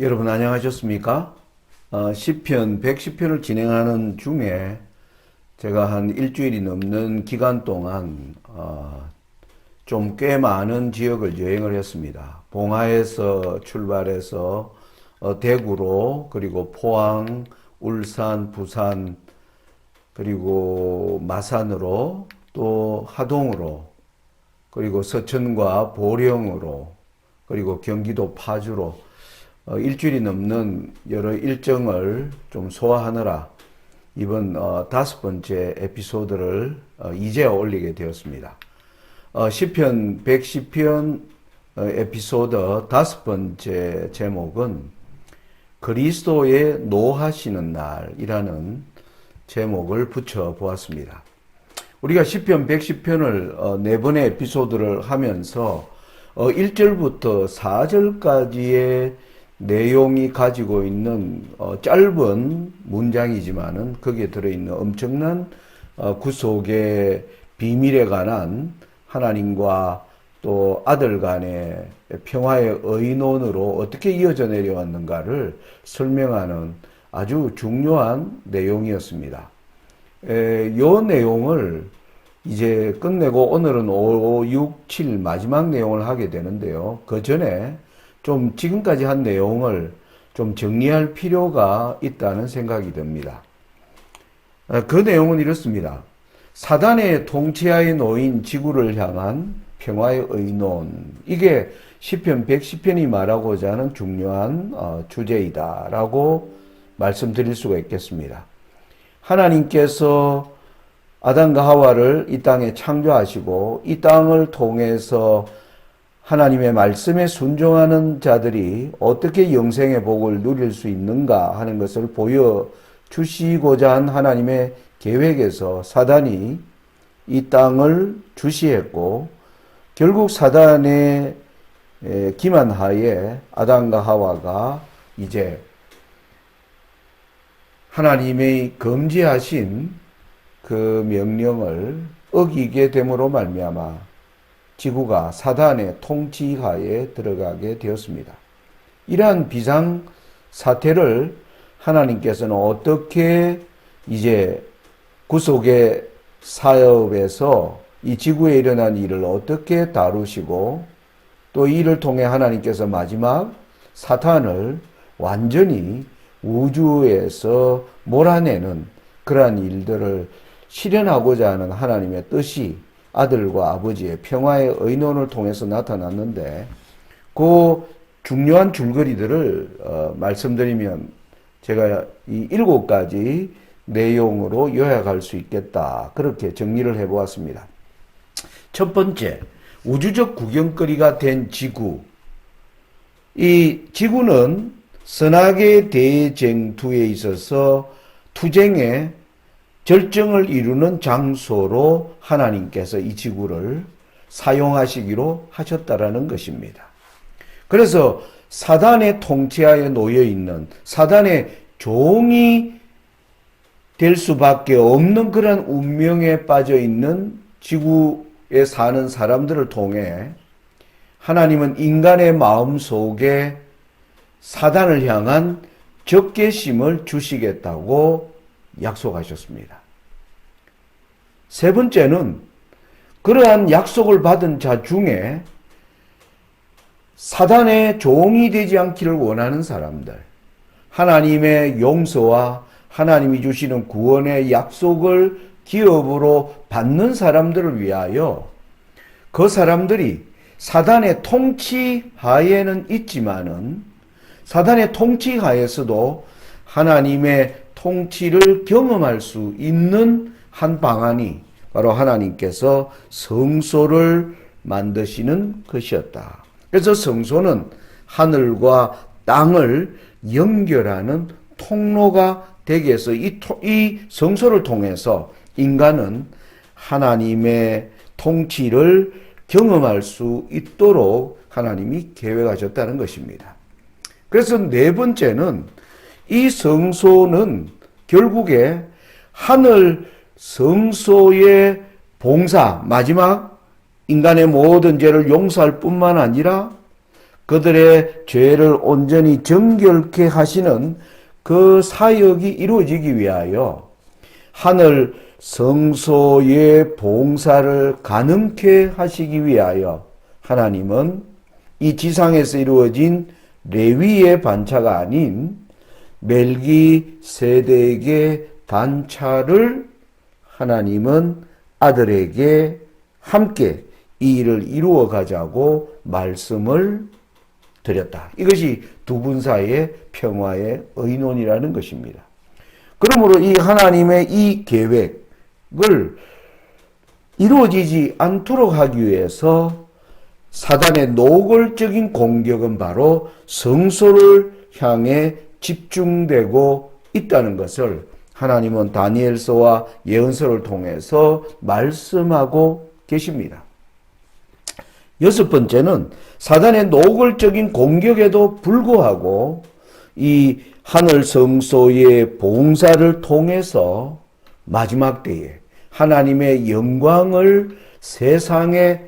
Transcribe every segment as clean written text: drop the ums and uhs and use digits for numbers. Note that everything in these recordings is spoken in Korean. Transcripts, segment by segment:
여러분 안녕하셨습니까? 시편 110편을 진행하는 중에 제가 한 일주일이 넘는 기간 동안 좀 꽤 많은 지역을 여행을 했습니다. 봉화에서 출발해서 대구로, 그리고 포항, 울산, 부산, 그리고 마산으로, 또 하동으로, 그리고 서천과 보령으로, 그리고 경기도 파주로 일주일이 넘는 여러 일정을 좀 소화하느라 이번 5번째 에피소드를 이제 올리게 되었습니다. 시편 110편 에피소드 5번째 제목은 그리스도의 노하시는 날이라는 제목을 붙여 보았습니다. 우리가 시편 110편을 4번의 에피소드를 하면서 1절부터 4절까지의 내용이 가지고 있는 짧은 문장이지만은 거기에 들어있는 엄청난 구속의 비밀에 관한 하나님과 또 아들 간의 평화의 의논으로 어떻게 이어져 내려왔는가를 설명하는 아주 중요한 내용이었습니다. 이 내용을 이제 끝내고 오늘은 5, 6, 7 마지막 내용을 하게 되는데요. 그 전에 좀 지금까지 한 내용을 좀 정리할 필요가 있다는 생각이 듭니다. 그 내용은 이렇습니다. 사단의 통치하에 놓인 지구를 향한 평화의 의논. 이게 시편 110편이 말하고자 하는 중요한 주제이다라고 말씀드릴 수가 있겠습니다. 하나님께서 아담과 하와를 이 땅에 창조하시고 이 땅을 통해서 하나님의 말씀에 순종하는 자들이 어떻게 영생의 복을 누릴 수 있는가 하는 것을 보여주시고자 한 하나님의 계획에서 사단이 이 땅을 주시했고, 결국 사단의 기만하에 아담과 하와가 이제 하나님의 금지하신 그 명령을 어기게 됨으로 말미암아 지구가 사단의 통치하에 들어가게 되었습니다. 이러한 비상 사태를 하나님께서는 어떻게 이제 구속의 사업에서 이 지구에 일어난 일을 어떻게 다루시고, 또 이를 통해 하나님께서 마지막 사탄을 완전히 우주에서 몰아내는 그러한 일들을 실현하고자 하는 하나님의 뜻이 아들과 아버지의 평화의 의논을 통해서 나타났는데, 그 중요한 줄거리들을 말씀드리면 제가 이 7가지 내용으로 요약할 수 있겠다, 그렇게 정리를 해보았습니다. 첫 번째, 우주적 구경거리가 된 지구. 이 지구는 선악의 대쟁투에 있어서 투쟁의 절정을 이루는 장소로 하나님께서 이 지구를 사용하시기로 하셨다라는 것입니다. 그래서 사단의 통치하에 놓여 있는, 사단의 종이 될 수밖에 없는 그런 운명에 빠져 있는 지구에 사는 사람들을 통해 하나님은 인간의 마음 속에 사단을 향한 적개심을 주시겠다고 약속하셨습니다. 세 번째는 그러한 약속을 받은 자 중에 사단의 종이 되지 않기를 원하는 사람들, 하나님의 용서와 하나님이 주시는 구원의 약속을 기업으로 받는 사람들을 위하여 그 사람들이 사단의 통치 하에는 있지만은 사단의 통치 하에서도 하나님의 통치를 경험할 수 있는 한 방안이 바로 하나님께서 성소를 만드시는 것이었다. 그래서 성소는 하늘과 땅을 연결하는 통로가 되기 위해서 이 성소를 통해서 인간은 하나님의 통치를 경험할 수 있도록 하나님이 계획하셨다는 것입니다. 그래서 네 번째는 이 성소는 결국에 하늘 성소의 봉사, 마지막 인간의 모든 죄를 용서할 뿐만 아니라 그들의 죄를 온전히 정결케 하시는 그 사역이 이루어지기 위하여 하늘 성소의 봉사를 가능케 하시기 위하여 하나님은 이 지상에서 이루어진 레위의 반차가 아닌 멜기세덱의 반차를 하나님은 아들에게 함께 이 일을 이루어 가자고 말씀을 드렸다. 이것이 두 분 사이의 평화의 의논이라는 것입니다. 그러므로 이 하나님의 이 계획을 이루어지지 않도록 하기 위해서 사단의 노골적인 공격은 바로 성소를 향해 집중되고 있다는 것을 하나님은 다니엘서와 예언서를 통해서 말씀하고 계십니다. 여섯 번째는 사단의 노골적인 공격에도 불구하고 이 하늘 성소의 봉사를 통해서 마지막 때에 하나님의 영광을 세상에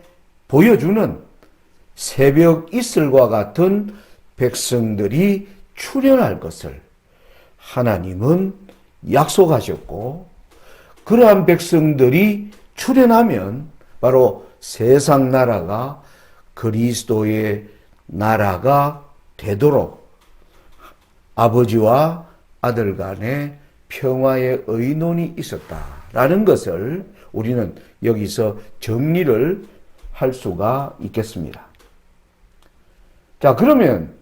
보여주는 새벽 이슬과 같은 백성들이 출현할 것을 하나님은 약속하셨고, 그러한 백성들이 출현하면 바로 세상 나라가 그리스도의 나라가 되도록 아버지와 아들 간의 평화의 의논이 있었다라는 것을 우리는 여기서 정리를 할 수가 있겠습니다. 자, 그러면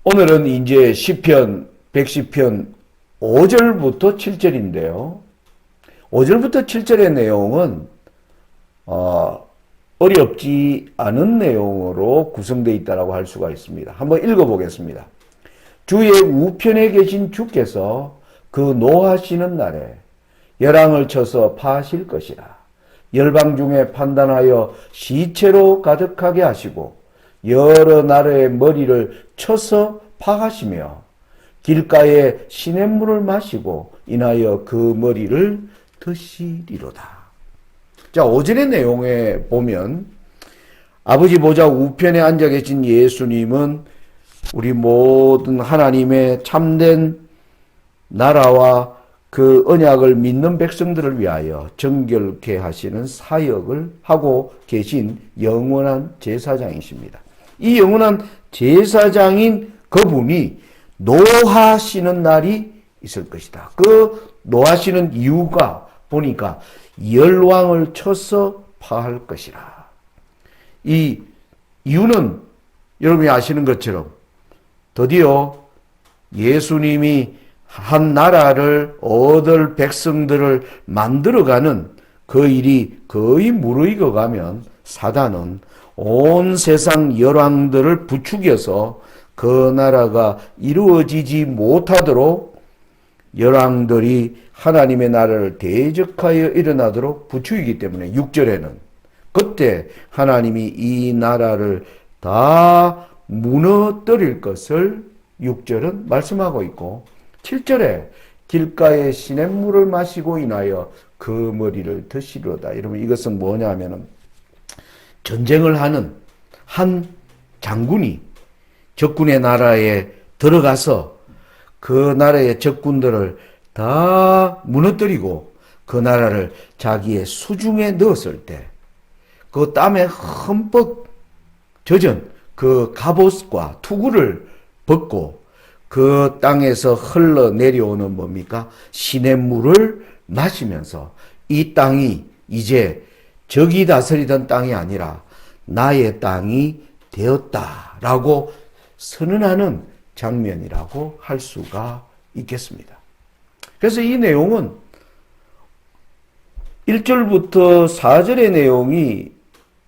오늘은 이제 시편 110편 5절부터 7절인데요. 5절부터 7절의 내용은 어렵지 않은 내용으로 구성되어 있다고 할 수가 있습니다. 한번 읽어보겠습니다. 주의 우편에 계신 주께서 그 노하시는 날에 열왕을 쳐서 파하실 것이라. 열방 중에 판단하여 시체로 가득하게 하시고 여러 나라의 머리를 쳐서 파하시며 길가에 시냇물을 마시고 인하여 그 머리를 드시리로다. 자, 5절의 내용에 보면 아버지 보좌 우편에 앉아 계신 예수님은 우리 모든 하나님의 참된 나라와 그 언약을 믿는 백성들을 위하여 정결케 하시는 사역을 하고 계신 영원한 제사장이십니다. 이 영원한 제사장인 그분이 노하시는 날이 있을 것이다. 그 노하시는 이유가 보니까 열왕을 쳐서 파할 것이라. 이 이유는 여러분이 아시는 것처럼 드디어 예수님이 한 나라를 얻을 백성들을 만들어가는 그 일이 거의 무르익어 가면 사단은 온 세상 열왕들을 부추겨서 그 나라가 이루어지지 못하도록 열왕들이 하나님의 나라를 대적하여 일어나도록 부추기기 때문에 6절에는 그때 하나님이 이 나라를 다 무너뜨릴 것을 6절은 말씀하고 있고 7절에 길가에 시냇물을 마시고 인하여 그 머리를 드시리로다. 여러분, 이것은 뭐냐 하면은 전쟁을 하는 한 장군이 적군의 나라에 들어가서 그 나라의 적군들을 다 무너뜨리고 그 나라를 자기의 수중에 넣었을 때 그 땀에 흠뻑 젖은 그 갑옷과 투구를 벗고 그 땅에서 흘러내려오는 뭡니까? 시냇물을 마시면서 이 땅이 이제 적이 다스리던 땅이 아니라 나의 땅이 되었다라고 선언하는 장면이라고 할 수가 있겠습니다. 그래서 이 내용은 1절부터 4절의 내용이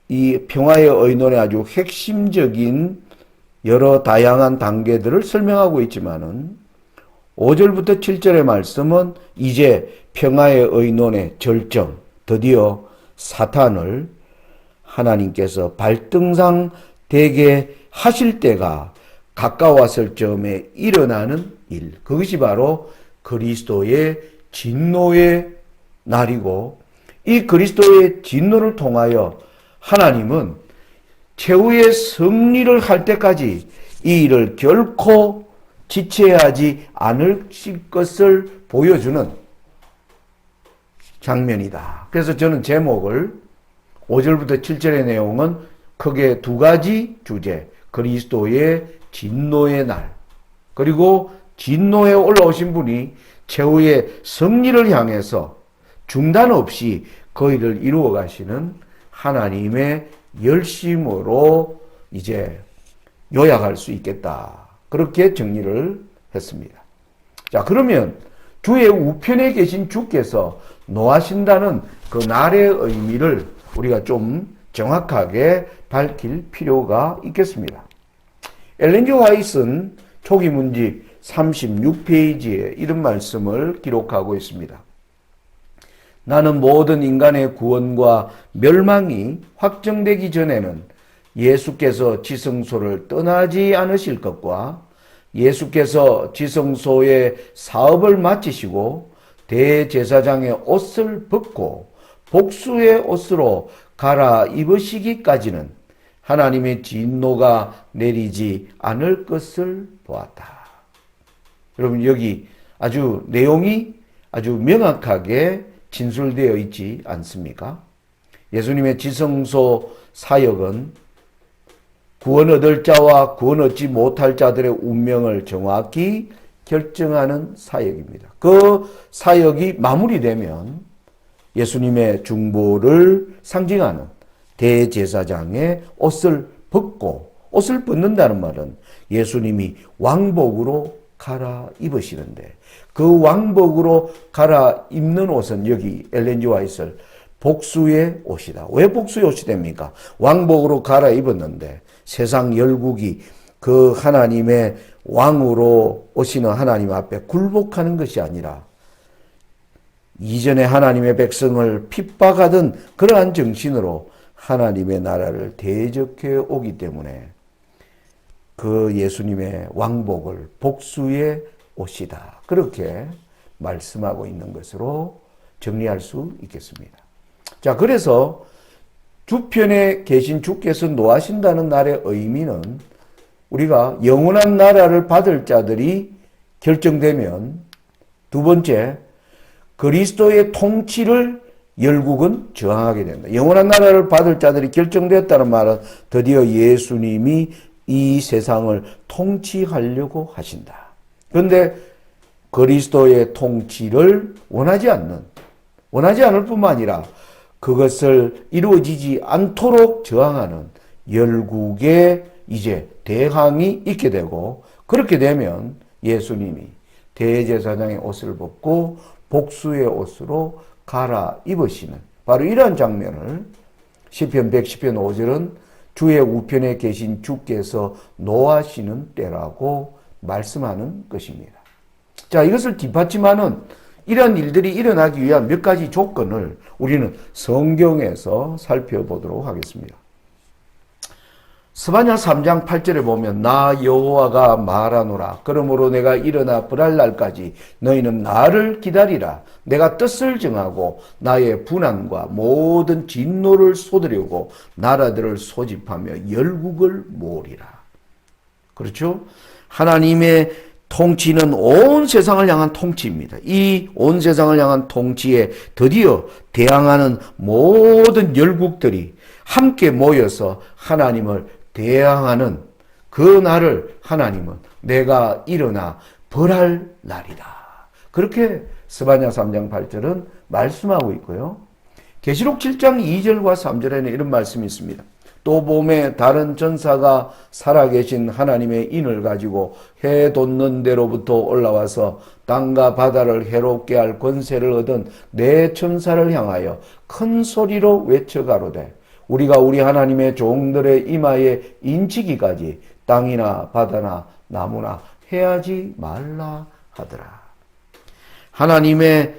이 평화의 의논의 아주 핵심적인 여러 다양한 단계들을 설명하고 있지만은 5절부터 7절의 말씀은 이제 평화의 의논의 절정, 드디어 사탄을 하나님께서 발등상 되게 하실 때가 가까웠을 점에 일어나는 일, 그것이 바로 그리스도의 진노의 날이고, 이 그리스도의 진노를 통하여 하나님은 최후의 승리를 할 때까지 이 일을 결코 지체하지 않을 것을 보여주는 장면이다. 그래서 저는 제목을 5절부터 7절의 내용은 크게 두 가지 주제, 그리스도의 진노의 날, 그리고 진노에 올라오신 분이 최후의 승리를 향해서 중단 없이 그 일을 이루어 가시는 하나님의 열심으로 이제 요약할 수 있겠다. 그렇게 정리를 했습니다. 자, 그러면 주의 우편에 계신 주께서 노하신다는 그 날의 의미를 우리가 좀 정확하게 밝힐 필요가 있겠습니다. 엘렌 G. 화이트는 초기 문집 36페이지에 이런 말씀을 기록하고 있습니다. 나는 모든 인간의 구원과 멸망이 확정되기 전에는 예수께서 지성소를 떠나지 않으실 것과 예수께서 지성소의 사업을 마치시고 대제사장의 옷을 벗고 복수의 옷으로 갈아입으시기까지는 하나님의 진노가 내리지 않을 것을 보았다. 여러분, 여기 아주 내용이 아주 명확하게 진술되어 있지 않습니까? 예수님의 지성소 사역은 구원 얻을 자와 구원 얻지 못할 자들의 운명을 정확히 결정하는 사역입니다. 그 사역이 마무리되면 예수님의 중보를 상징하는 대제사장의 옷을 벗고, 옷을 벗는다는 말은 예수님이 왕복으로 갈아입으시는데, 그 왕복으로 갈아입는 옷은 여기 엘렌 G. 화이트 복수의 옷이다. 왜 복수의 옷이 됩니까? 왕복으로 갈아입었는데 세상 열국이 그 하나님의 왕으로 오시는 하나님 앞에 굴복하는 것이 아니라 이전에 하나님의 백성을 핍박하던 그러한 정신으로 하나님의 나라를 대적해 오기 때문에 그 예수님의 왕복을 복수의 옷이다. 그렇게 말씀하고 있는 것으로 정리할 수 있겠습니다. 자, 그래서 주편에 계신 주께서 노하신다는 날의 의미는 우리가 영원한 나라를 받을 자들이 결정되면, 두 번째, 그리스도의 통치를 열국은 저항하게 된다. 영원한 나라를 받을 자들이 결정되었다는 말은 드디어 예수님이 이 세상을 통치하려고 하신다. 그런데 그리스도의 통치를 원하지 않을 뿐만 아니라 그것을 이루어지지 않도록 저항하는 열국의 이제 대항이 있게 되고, 그렇게 되면 예수님이 대제사장의 옷을 벗고 복수의 옷으로 갈아입으시는 바로 이러한 장면을 시편 110편 5절은 주의 우편에 계신 주께서 노하시는 때라고 말씀하는 것입니다. 자, 이것을 뒷받침하는 이런 일들이 일어나기 위한 몇 가지 조건을 우리는 성경에서 살펴보도록 하겠습니다. 스바냐 3장 8절에 보면 나 여호와가 말하노라. 그러므로 내가 일어나 벌할 날까지 너희는 나를 기다리라. 내가 뜻을 정하고 나의 분한과 모든 진노를 쏟으려고 나라들을 소집하며 열국을 모으리라. 그렇죠? 하나님의 통치는 온 세상을 향한 통치입니다. 이 온 세상을 향한 통치에 드디어 대항하는 모든 열국들이 함께 모여서 하나님을 대항하는 그 날을 하나님은 내가 일어나 벌할 날이다. 그렇게 스바냐 3장 8절은 말씀하고 있고요. 계시록 7장 2절과 3절에는 이런 말씀이 있습니다. 또 봄에 다른 전사가 살아계신 하나님의 인을 가지고 해 돋는 데로부터 올라와서 땅과 바다를 해롭게 할 권세를 얻은 네 천사를 향하여 큰 소리로 외쳐가로되 우리가 우리 하나님의 종들의 이마에 인치기까지 땅이나 바다나 나무나 해하지 말라 하더라. 하나님의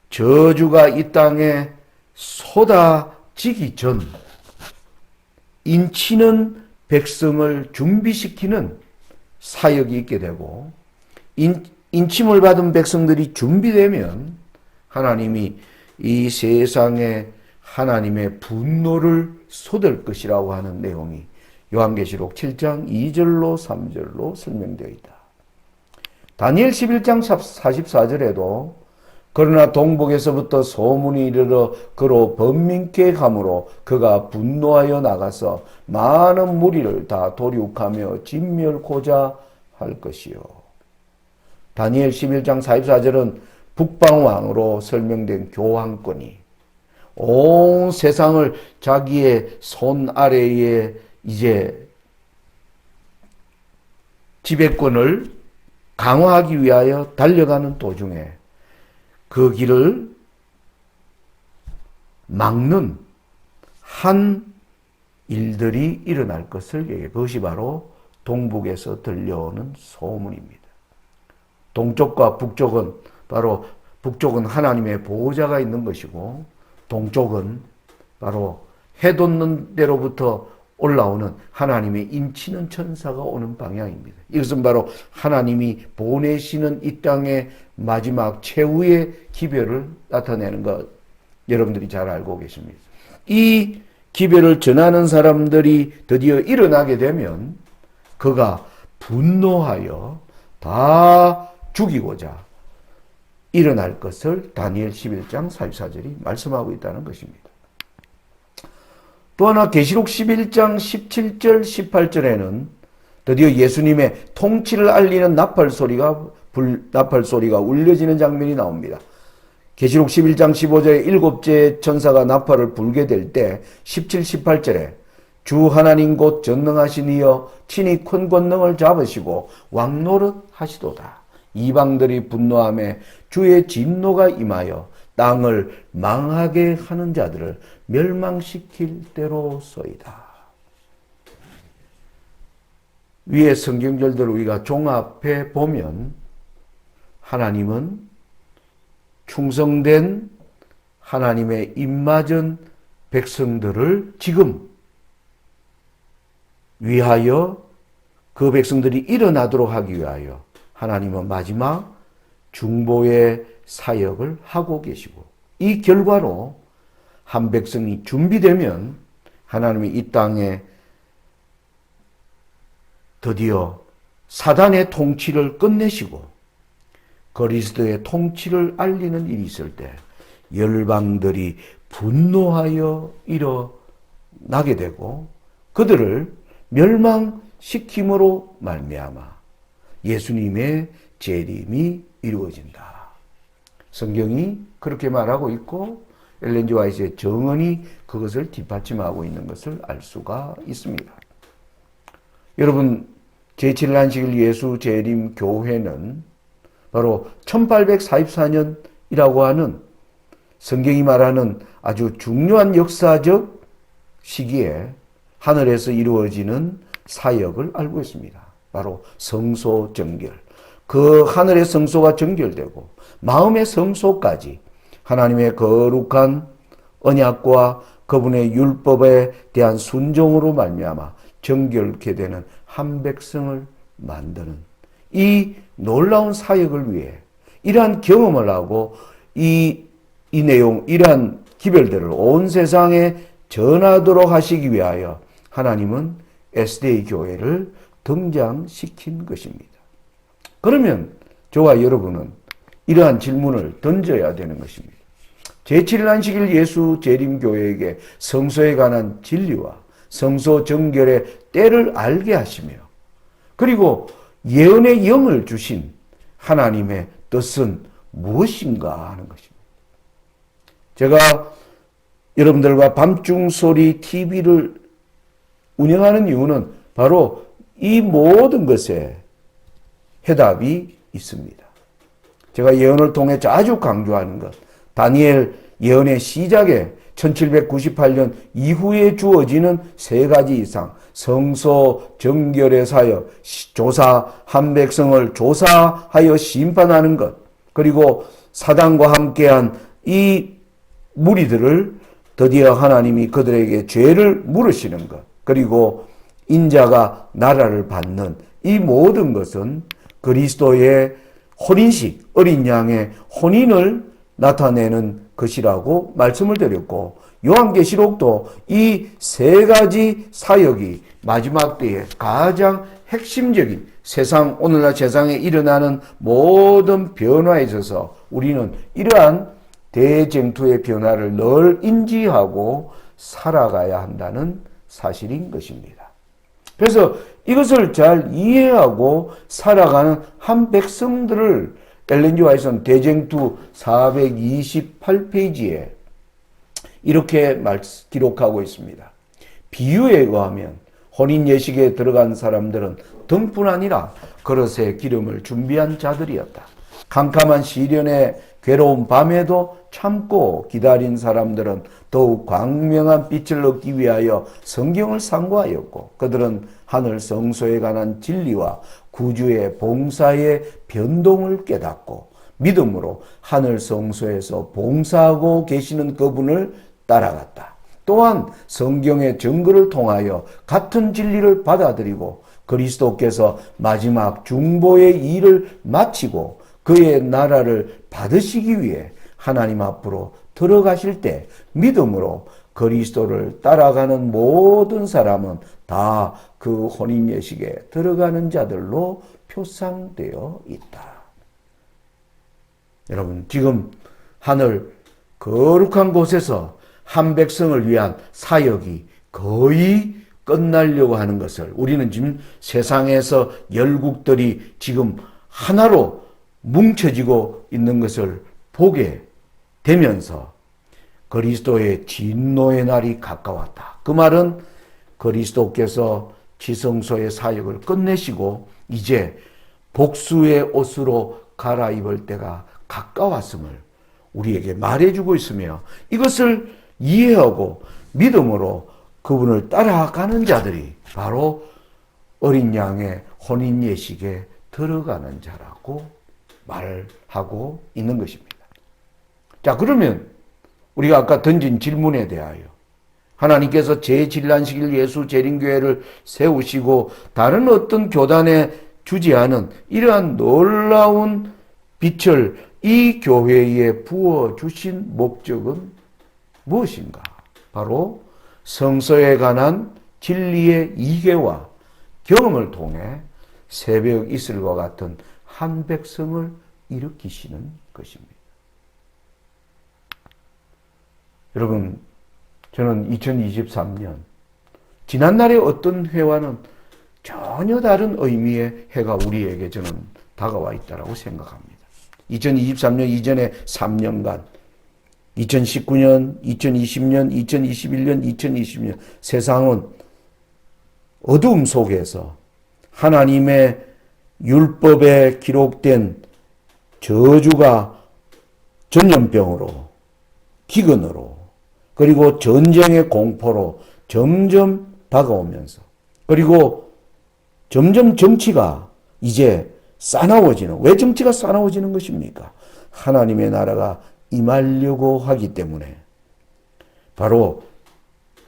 저주가 이 땅에 쏟아지기 전 인치는 백성을 준비시키는 사역이 있게 되고, 인침을 받은 백성들이 준비되면 하나님이 이 세상에 하나님의 분노를 쏟을 것이라고 하는 내용이 요한계시록 7장 2절로 3절로 설명되어 있다. 다니엘 11장 44절에도 그러나 동북에서부터 소문이 이르러 그로 번민케 함으로 그가 분노하여 나가서 많은 무리를 다 도륙하며 진멸코자 할 것이요. 다니엘 11장 44절은 북방왕으로 설명된 교황권이 온 세상을 자기의 손 아래에 이제 지배권을 강화하기 위하여 달려가는 도중에 그 길을 막는 한 일들이 일어날 것을 얘기해요. 그것이 바로 동북에서 들려오는 소문입니다. 동쪽과 북쪽은 바로 북쪽은 하나님의 보호자가 있는 것이고 동쪽은 바로 해 돋는 데로부터 올라오는 하나님의 인치는 천사가 오는 방향입니다. 이것은 바로 하나님이 보내시는 이 땅의 마지막 최후의 기별을 나타내는 것 여러분들이 잘 알고 계십니다. 이 기별을 전하는 사람들이 드디어 일어나게 되면 그가 분노하여 다 죽이고자 일어날 것을 다니엘 11장 44절이 말씀하고 있다는 것입니다. 또 하나 계시록 11장 17절 18절에는 드디어 예수님의 통치를 알리는 나팔 소리가 울려지는 장면이 나옵니다. 계시록 11장 15절에 일곱째 천사가 나팔을 불게 될 때 17, 18절에 주 하나님 곧 전능하신 이여 친히 큰 권능을 잡으시고 왕노릇 하시도다. 이방들이 분노하며 주의 진노가 임하여 땅을 망하게 하는 자들을 멸망시킬 때로소이다. 위의 성경절들을 우리가 종합해 보면 하나님은 충성된 하나님의 입맞은 백성들을 지금 위하여 그 백성들이 일어나도록 하기 위하여 하나님은 마지막 중보의 사역을 하고 계시고 이 결과로 한 백성이 준비되면 하나님이 이 땅에 드디어 사단의 통치를 끝내시고 그리스도의 통치를 알리는 일이 있을 때 열방들이 분노하여 일어나게 되고 그들을 멸망시킴으로 말미암아 예수님의 재림이 이루어진다. 성경이 그렇게 말하고 있고 엘렌 G. 화이트의 정언이 그것을 뒷받침하고 있는 것을 알 수가 있습니다. 여러분, 제7일 예수 재림 교회는 바로 1844년이라고 하는 성경이 말하는 아주 중요한 역사적 시기에 하늘에서 이루어지는 사역을 알고 있습니다. 바로 성소 정결. 그 하늘의 성소가 정결되고 마음의 성소까지 하나님의 거룩한 언약과 그분의 율법에 대한 순종으로 말미암아 정결케 되는 한 백성을 만드는 이 놀라운 사역을 위해 이러한 경험을 하고 이 내용, 이러한 기별들을 온 세상에 전하도록 하시기 위하여 하나님은 SDA 교회를 등장시킨 것입니다. 그러면 저와 여러분은 이러한 질문을 던져야 되는 것입니다. 제7일 안식일 예수 재림교회에게 성소에 관한 진리와 성소 정결의 때를 알게 하시며 그리고 예언의 영을 주신 하나님의 뜻은 무엇인가 하는 것입니다. 제가 여러분들과 밤중소리 TV를 운영하는 이유는 바로 이 모든 것에 해답이 있습니다. 제가 예언을 통해 자주 강조하는 것, 다니엘 예언의 시작에 1798년 이후에 주어지는 세 가지 이상, 성소 정결의 사역, 조사 한 백성을 조사하여 심판하는 것, 그리고 사단과 함께한 이 무리들을 드디어 하나님이 그들에게 죄를 물으시는 것, 그리고 인자가 나라를 받는 이 모든 것은 그리스도의 혼인식, 어린 양의 혼인을 나타내는 것이라고 말씀을 드렸고, 요한계시록도 이 세 가지 사역이 마지막 때에 가장 핵심적인 오늘날 세상에 일어나는 모든 변화에 있어서 우리는 이러한 대쟁투의 변화를 늘 인지하고 살아가야 한다는 사실인 것입니다. 그래서 이것을 잘 이해하고 살아가는 한 백성들을 엘렌 G. 화이트는 대쟁투 428페이지에 이렇게 기록하고 있습니다. 비유에 의하면 혼인 예식에 들어간 사람들은 등뿐 아니라 그릇에 기름을 준비한 자들이었다. 캄캄한 시련의 괴로운 밤에도 참고 기다린 사람들은 더욱 광명한 빛을 얻기 위하여 성경을 상고하였고, 그들은 하늘 성소에 관한 진리와 구주의 봉사의 변동을 깨닫고 믿음으로 하늘 성소에서 봉사하고 계시는 그분을 따라갔다. 또한 성경의 증거를 통하여 같은 진리를 받아들이고 그리스도께서 마지막 중보의 일을 마치고 그의 나라를 받으시기 위해 하나님 앞으로 들어가실 때 믿음으로 그리스도를 따라가는 모든 사람은 다 그 혼인 예식에 들어가는 자들로 표상되어 있다. 여러분, 지금 하늘 거룩한 곳에서 한 백성을 위한 사역이 거의 끝나려고 하는 것을 우리는 지금 세상에서 열국들이 지금 하나로 뭉쳐지고 있는 것을 보게 되면서 그리스도의 진노의 날이 가까웠다. 그 말은 그리스도께서 지성소의 사역을 끝내시고 이제 복수의 옷으로 갈아입을 때가 가까웠음을 우리에게 말해주고 있으며, 이것을 이해하고 믿음으로 그분을 따라가는 자들이 바로 어린 양의 혼인 예식에 들어가는 자라고 말하고 있는 것입니다. 자, 그러면 우리가 아까 던진 질문에 대하여 하나님께서 제7난식일 예수 재림교회를 세우시고 다른 어떤 교단에 주지 않은 이러한 놀라운 빛을 이 교회에 부어주신 목적은 무엇인가? 바로 성서에 관한 진리의 이해와 경험을 통해 새벽 이슬과 같은 한 백성을 일으키시는 것입니다. 여러분, 저는 2023년 지난날의 어떤 해와는 전혀 다른 의미의 해가 우리에게 저는 다가와 있다고 생각합니다. 2023년 이전에 3년간 2019년, 2020년, 2021년, 2020년 세상은 어두움 속에서 하나님의 율법에 기록된 저주가 전염병으로, 기근으로, 그리고 전쟁의 공포로 점점 다가오면서, 그리고 점점 정치가 이제 싸나워지는, 왜 정치가 싸나워지는 것입니까? 하나님의 나라가 임하려고 하기 때문에 바로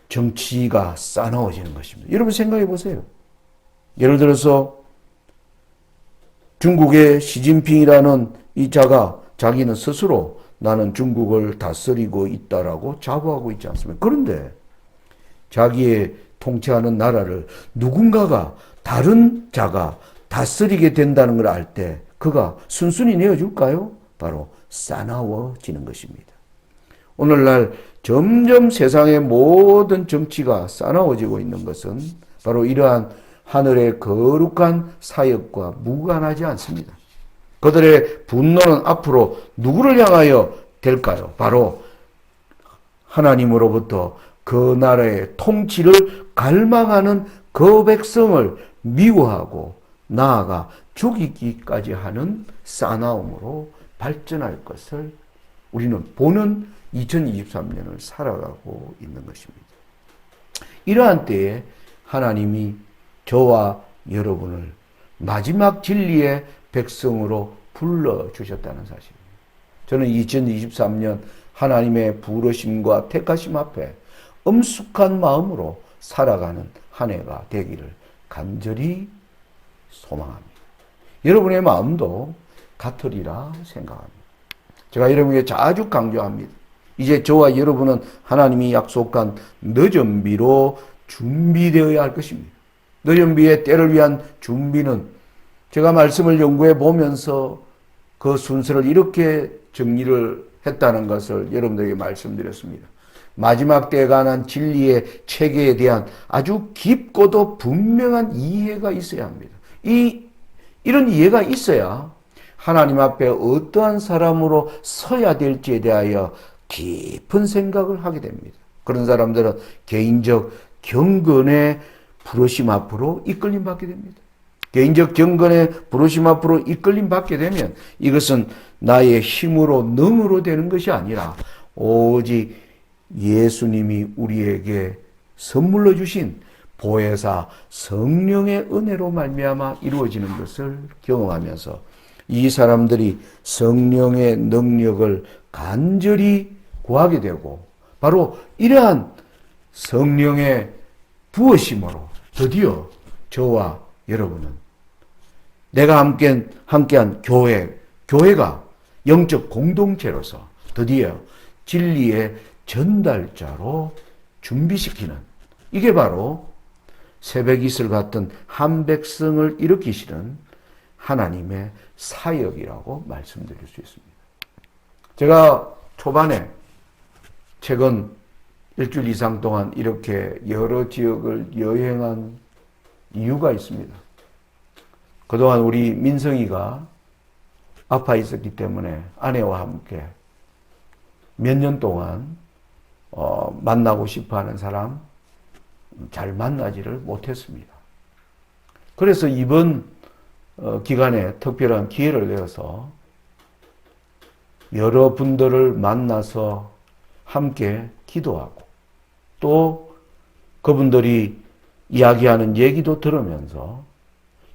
정치가 싸나워지는 것입니다. 여러분 생각해 보세요. 예를 들어서 중국의 시진핑이라는 이 자가 자기는 스스로 나는 중국을 다스리고 있다라고 자부하고 있지 않습니까? 그런데 자기의 통치하는 나라를 누군가가, 다른 자가 다스리게 된다는 걸 알 때 그가 순순히 내어줄까요? 바로 싸나워지는 것입니다. 오늘날 점점 세상의 모든 정치가 싸나워지고 있는 것은 바로 이러한 하늘의 거룩한 사역과 무관하지 않습니다. 그들의 분노는 앞으로 누구를 향하여 될까요? 바로 하나님으로부터 그 나라의 통치를 갈망하는 그 백성을 미워하고 나아가 죽이기까지 하는 싸나움으로 발전할 것을 우리는 보는 2023년을 살아가고 있는 것입니다. 이러한 때에 하나님이 저와 여러분을 마지막 진리의 백성으로 불러주셨다는 사실입니다. 저는 2023년 하나님의 부르심과 택하심 앞에 엄숙한 마음으로 살아가는 한 해가 되기를 간절히 소망합니다. 여러분의 마음도 같으리라 생각합니다. 제가 여러분에게 자주 강조합니다. 이제 저와 여러분은 하나님이 약속한 늦은비로 준비되어야 할 것입니다. 늦은비의 때를 위한 준비는 제가 말씀을 연구해 보면서 그 순서를 이렇게 정리를 했다는 것을 여러분들에게 말씀드렸습니다. 마지막 때에 관한 진리의 체계에 대한 아주 깊고도 분명한 이해가 있어야 합니다. 이런 이해가 있어야 하나님 앞에 어떠한 사람으로 서야 될지에 대하여 깊은 생각을 하게 됩니다. 그런 사람들은 개인적 경건의 부르심 앞으로 이끌림 받게 됩니다. 개인적 경건의 부르심 앞으로 이끌림 받게 되면 이것은 나의 힘으로 능으로 되는 것이 아니라 오직 예수님이 우리에게 선물로 주신 보혜사 성령의 은혜로 말미암아 이루어지는 것을 경험하면서 이 사람들이 성령의 능력을 간절히 구하게 되고 바로 이러한 성령의 부으심으로 드디어 저와 여러분은 내가 함께한 교회가 영적 공동체로서 드디어 진리의 전달자로 준비시키는 이게 바로 새벽 이슬 같은 한 백성을 일으키시는 하나님의 사역이라고 말씀드릴 수 있습니다. 제가 초반에 최근 일주일 이상 동안 이렇게 여러 지역을 여행한 이유가 있습니다. 그동안 우리 민성이가 아파 있었기 때문에 아내와 함께 몇 년 동안 만나고 싶어하는 사람 잘 만나지를 못했습니다. 그래서 이번 기간에 특별한 기회를 내어서 여러분들을 만나서 함께 기도하고 또 그분들이 이야기하는 얘기도 들으면서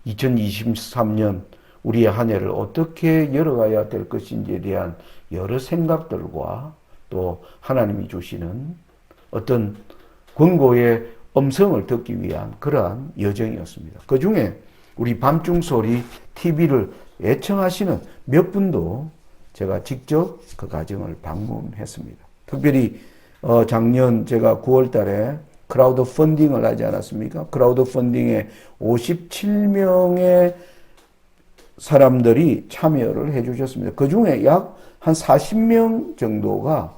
2023년 우리의 한 해를 어떻게 열어가야 될 것인지에 대한 여러 생각들과 또 하나님이 주시는 어떤 권고의 음성을 듣기 위한 그러한 여정이었습니다. 그 중에 우리 밤중소리 TV를 애청하시는 몇 분도 제가 직접 그 가정을 방문했습니다. 특별히 작년 제가 9월 달에 크라우드 펀딩을 하지 않았습니까? 크라우드 펀딩에 57명의 사람들이 참여를 해 주셨습니다. 그 중에 약 한 40명 정도가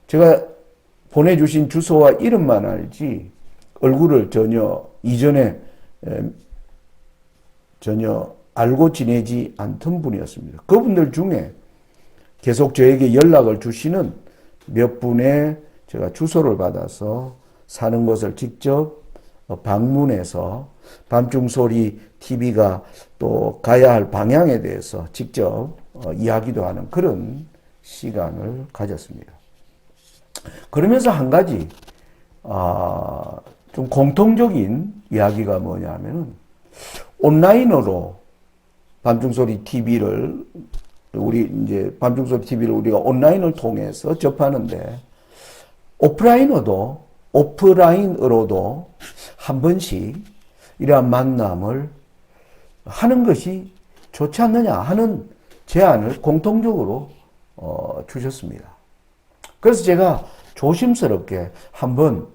제가 보내주신 주소와 이름만 알지 얼굴을 이전에 전혀 알고 지내지 않던 분이었습니다. 그분들 중에 계속 저에게 연락을 주시는 몇 분의 제가 주소를 받아서 사는 곳을 직접 방문해서 밤중소리 TV가 또 가야 할 방향에 대해서 직접 이야기도 하는 그런 시간을 가졌습니다. 그러면서 한 가지 좀 공통적인 이야기가 뭐냐면은 온라인으로 밤중소리 TV를 밤중소리 TV를 우리가 온라인을 통해서 접하는데 오프라인으로도 한 번씩 이러한 만남을 하는 것이 좋지 않느냐 하는 제안을 공통적으로 주셨습니다. 그래서 제가 조심스럽게 한번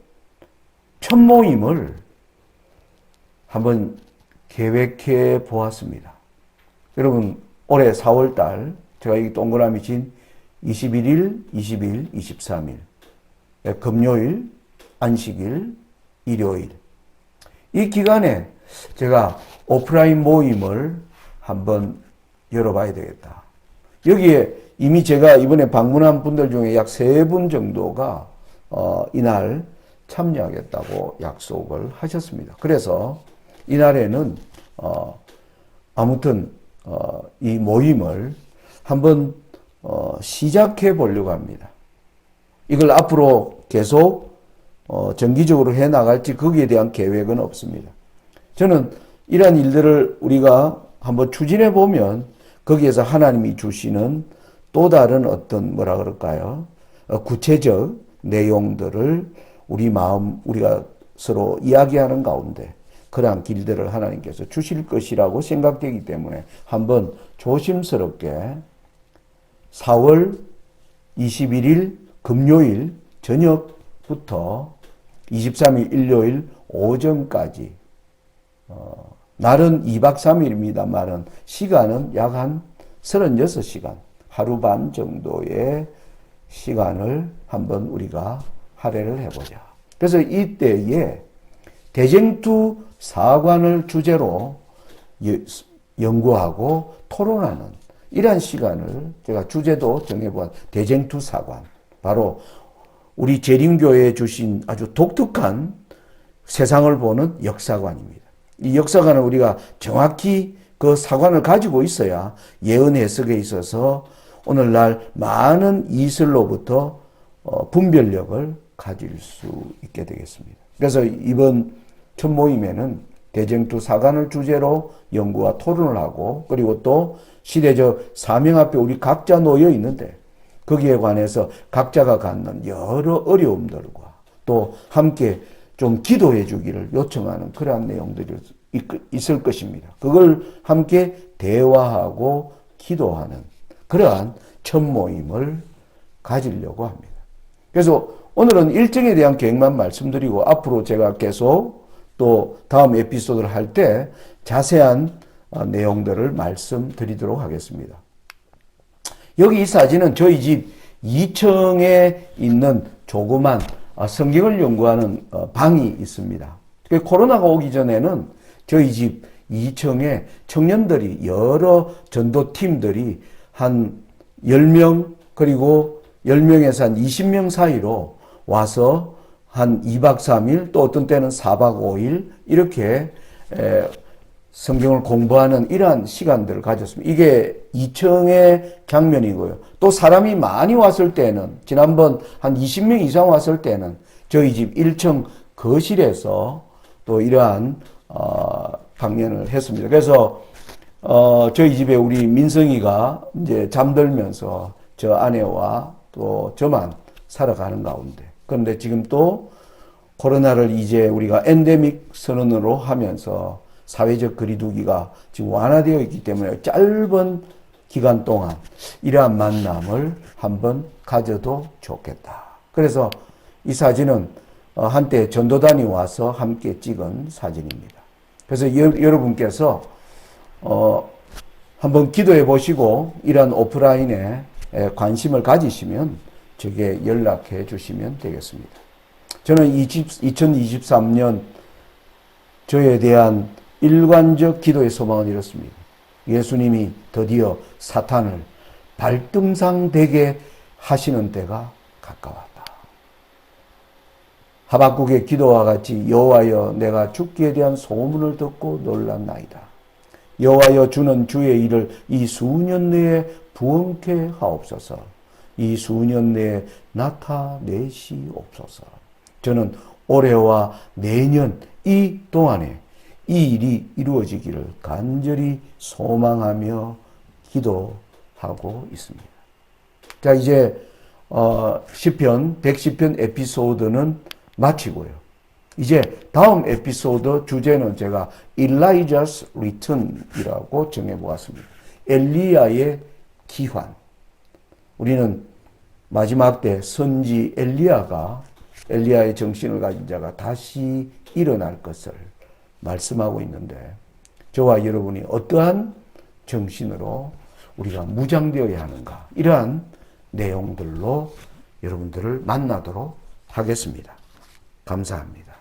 첫 모임을 한번 계획해 보았습니다. 여러분 올해 4월 달 제가 이 동그라미 친 21일, 20일, 23일 금요일, 안식일, 일요일 이 기간에 제가 오프라인 모임을 한번 열어봐야 되겠다. 여기에 이미 제가 이번에 방문한 분들 중에 약 3분 정도가 이날 참여하겠다고 약속을 하셨습니다. 그래서 이날에는 아무튼 이 모임을 한번 시작해 보려고 합니다. 이걸 앞으로 계속 정기적으로 해 나갈지 거기에 대한 계획은 없습니다. 저는 이러한 일들을 우리가 한번 추진해 보면 거기에서 하나님이 주시는 또 다른 어떤 구체적 내용들을 우리가 서로 이야기하는 가운데 그러한 길들을 하나님께서 주실 것이라고 생각되기 때문에 한번 조심스럽게 4월 21일 금요일 저녁부터 23일 일요일 오전까지 날은 2박 3일입니다만은 시간은 약 한 36시간, 하루 반 정도의 시간을 한번 우리가 할애를 해보자. 그래서 이때에 대쟁투 사관을 주제로 연구하고 토론하는 이러한 시간을 제가 주제도 정해보았. 대쟁투 사관. 바로 우리 재림교회에 주신 아주 독특한 세상을 보는 역사관입니다. 이 역사관을 우리가 정확히 그 사관을 가지고 있어야 예언 해석에 있어서 오늘날 많은 이슬로부터 분별력을 가질 수 있게 되겠습니다. 그래서 이번 첫 모임에는 대쟁투 사관을 주제로 연구와 토론을 하고, 그리고 또 시대적 사명 앞에 우리 각자 놓여 있는데 거기에 관해서 각자가 갖는 여러 어려움들과 또 함께 좀 기도해 주기를 요청하는 그러한 내용들이 있을 것입니다. 그걸 함께 대화하고 기도하는 그러한 첫 모임을 가지려고 합니다. 그래서 오늘은 일정에 대한 계획만 말씀드리고 앞으로 제가 계속 또 다음 에피소드를 할 때 자세한 내용들을 말씀드리도록 하겠습니다. 여기 이 사진은 저희 집 2층에 있는 조그만 성경을 연구하는 방이 있습니다. 코로나가 오기 전에는 저희 집 2층에 청년들이 여러 전도팀들이 한 10명 그리고 10명에서 한 20명 사이로 와서 한 2박 3일 또 어떤 때는 4박 5일 이렇게 성경을 공부하는 이러한 시간들을 가졌습니다. 이게 2층의 장면이고요. 또 사람이 많이 왔을 때는 지난번 한 20명 이상 왔을 때는 저희 집 1층 거실에서 또 이러한 강연을 했습니다. 그래서 저희 집에 우리 민성이가 이제 잠들면서 저 아내와 또 저만 살아가는 가운데, 그런데 지금 또 코로나를 이제 우리가 엔데믹 선언으로 하면서 사회적 거리두기가 지금 완화되어 있기 때문에 짧은 기간 동안 이러한 만남을 한번 가져도 좋겠다. 그래서 이 사진은 한때 전도단이 와서 함께 찍은 사진입니다. 그래서 여러분께서 한번 기도해 보시고 이러한 오프라인에 관심을 가지시면 저에게 연락해 주시면 되겠습니다. 저는 2023년 저에 대한 일관적 기도의 소망은 이렇습니다. 예수님이 드디어 사탄을 발등상되게 하시는 때가 가까웠다. 하박국의 기도와 같이 여호와여 내가 죽기에 대한 소문을 듣고 놀랐나이다. 여호와여 주는 주의 일을 이 수년 내에 부응케 하옵소서. 이 수년 내에 나타내시옵소서. 저는 올해와 내년 이 동안에 이 일이 이루어지기를 간절히 소망하며 기도하고 있습니다. 자, 이제 시편 110편 에피소드는 마치고요. 이제 다음 에피소드 주제는 제가 Elijah's Return이라고 정해보았습니다. 엘리야의 기환. 우리는 마지막 때 선지 엘리야의 정신을 가진 자가 다시 일어날 것을 말씀하고 있는데, 저와 여러분이 어떠한 정신으로 우리가 무장되어야 하는가, 이러한 내용들로 여러분들을 만나도록 하겠습니다. 감사합니다.